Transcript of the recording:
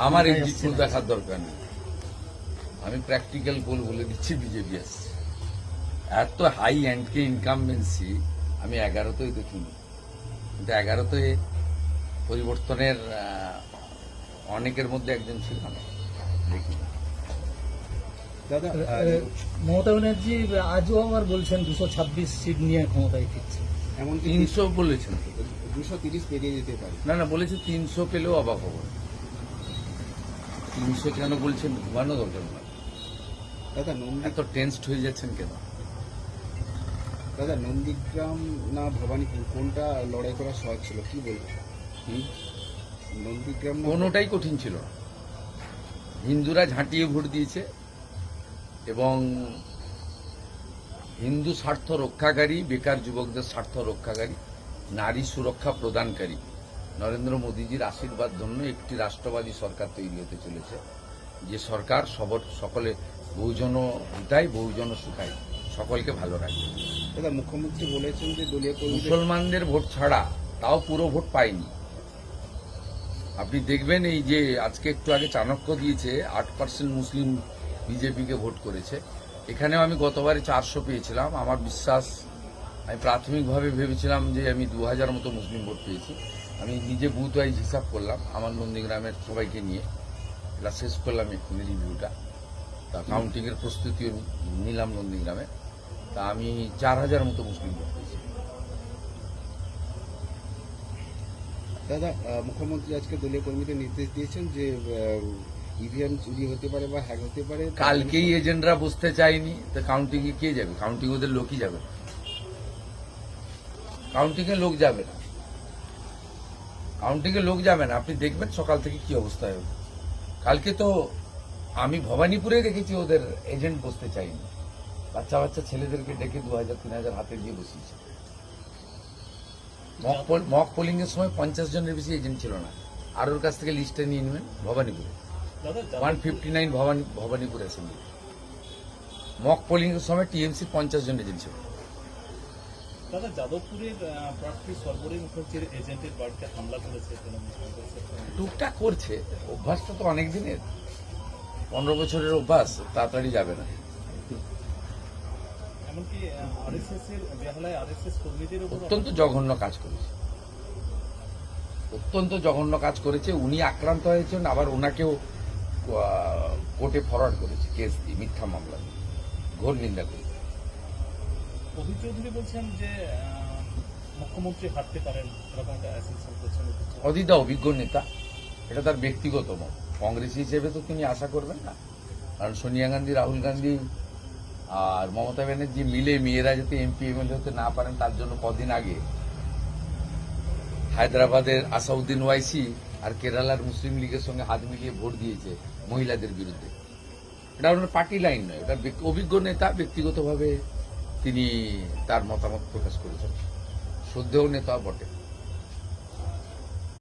আমার exit pole দেখার দরকার নেই, আমি প্র্যাকটিক্যাল পোল বলে দিচ্ছি বিজেপি আসছে। এত হাই অ্যান্ডকে ইনকামবেন্সি আমি 11তেই দেখিনি, কিন্তু 11তে পরিবর্তনের অনেকের মধ্যে একজন ছিলাম, দেখিনি। দাদা, মমতা ব্যানার্জি আজও আবার বলছেন 226 সিট নিয়ে ক্ষমতায় ফিরছে। এমন 300 বলেছেন, 230 পেরিয়ে যেতে পারে। না বলেছে 300 পেলেও অবাক হব। 300 কেন বলছেন, ঘুমানো দরকার না। দাদা এত টেন্সড হয়ে যাচ্ছেন কেন? দাদা, নন্দীগ্রাম না ভবানীপুর কোনটা লড়াই করা সহজ ছিল, কি বলবেন? নন্দীগ্রাম না কোনোটাই কঠিন ছিল না। হিন্দুরা ঝাঁটিয়ে ভোট দিয়েছে এবং হিন্দু স্বার্থ রক্ষাকারী, বেকার যুবকদের স্বার্থ রক্ষাকারী, নারী সুরক্ষা প্রদানকারী নরেন্দ্র মোদীজির আশীর্বাদ জন্য একটি রাষ্ট্রবাদী সরকার তৈরি হতে চলেছে, যে সরকার সকলে বহুজন হিতায় বহুজন সুখায় সকলকে ভালো রাখবে। দাদা, মুখ্যমন্ত্রী বলেছেন যে দলীয় কর্মীদের মুসলমানদের ভোট ছাড়া, তাও পুরো ভোট পায়নি। আপনি দেখবেন এই যে আজকে একটু আগে চাণক্য দিয়েছে 8% মুসলিম বিজেপিকে ভোট করেছে। এখানেও আমি গতবারে 400 পেয়েছিলাম। আমার বিশ্বাস, আমি প্রাথমিকভাবে ভেবেছিলাম যে আমি 2000 মতো মুসলিম ভোট পেয়েছি। আমি নিজে বুথ ওয়াইজ হিসাব করলাম আমার নন্দীগ্রামের সবাইকে নিয়ে, এটা শেষ করলাম এক্ষুনি রিভিউটা। তা কাউন্টিংয়ের প্রস্তুতিও নিলাম নন্দীগ্রামে। তা আমি 4000 মতো মুসলিম ভোট পেয়েছি। দাদা, মুখ্যমন্ত্রী আজকে দলীয় কর্মীদের নির্দেশ দিয়েছেন যে ইভিএম চুরি হতে পারে বা হ্যাক হতে পারে। কালকেই এজেন্টরা বসতে চায়নি, তো কাউন্টিংয়ে কে যাবে? কাউন্টিং ওদের লোকই যাবে না, কাউন্টিংয়ে লোক যাবে না, কাউন্টিংয়ে লোক যাবে না। আপনি দেখবেন সকাল থেকে কি অবস্থা হবে। কালকে তো আমি ভবানীপুরে দেখেছি ওদের এজেন্ট বসতে চাইনি, বাচ্চা বাচ্চা ছেলেদেরকে ডেকে 2000-3000 হাতে দিয়ে বসিয়েছে। মক পোলিং এর সময় 50 জনের বেশি এজেন্ট ছিল না। আর ওর কাছ থেকে লিস্টে নিয়ে নেবেন। ভবানীপুরে 159 ভবানীপুর অ্যাসেম্বলি মক পোলিং এর সময় টিএমসি 50 জন এজেন্ট ছিল। দাদা, যাদবপুরের প্রার্থী সর্বোদয় মুখার্জির এজেন্টের বাড়িতে হামলা করেছে, টুকটাক করছে, অভ্যাসটা তো অনেক দিনের, 15 বছরের অভ্যাস, তাড়াতাড়ি যাবে না। এমনকি আরএসএস এর বেহালায় আরএসএস কর্মীদের উপর অত্যন্ত জঘন্য কাজ করেছে, অত্যন্ত জঘন্য কাজ করেছে। উনি আক্রান্ত হয়েছেন, আবার ওনাকেও কোর্টে ফরওয়ার্ড করেছে কেস দিয়ে, মিথ্যা মামলা দিয়ে। ঘোর নিন্দা করি। অভিজিৎ চৌধুরী বলছেন যে মুখ্যমন্ত্রী হারতে পারেন, এরকম একটা অ্যাসেম্পশন করছেন। অদিতা অভিজ্ঞ নেতা, এটা তার ব্যক্তিগত মত। কংগ্রেস হিসেবে তো তিনি আশা করবেন না, কারণ সোনিয়া গান্ধী, রাহুল গান্ধী আর মমতা ব্যানার্জি মিলে মেয়েরা যাতে এমপি এমএলএ হতে না পারেন, তার জন্য কদিন আগে হায়দ্রাবাদের আসাউদ্দিন ওয়াইসি আর কেরালার মুসলিম লীগের সঙ্গে হাত মিলিয়ে ভোট দিয়েছে মহিলাদের বিরুদ্ধে। এটা ওনার পার্টি লাইন নয়, এটা অভিজ্ঞ নেতা, ব্যক্তিগতভাবে তিনি তার মতামত প্রকাশ করেছেন, শ্রদ্ধেয় নেতা বটে।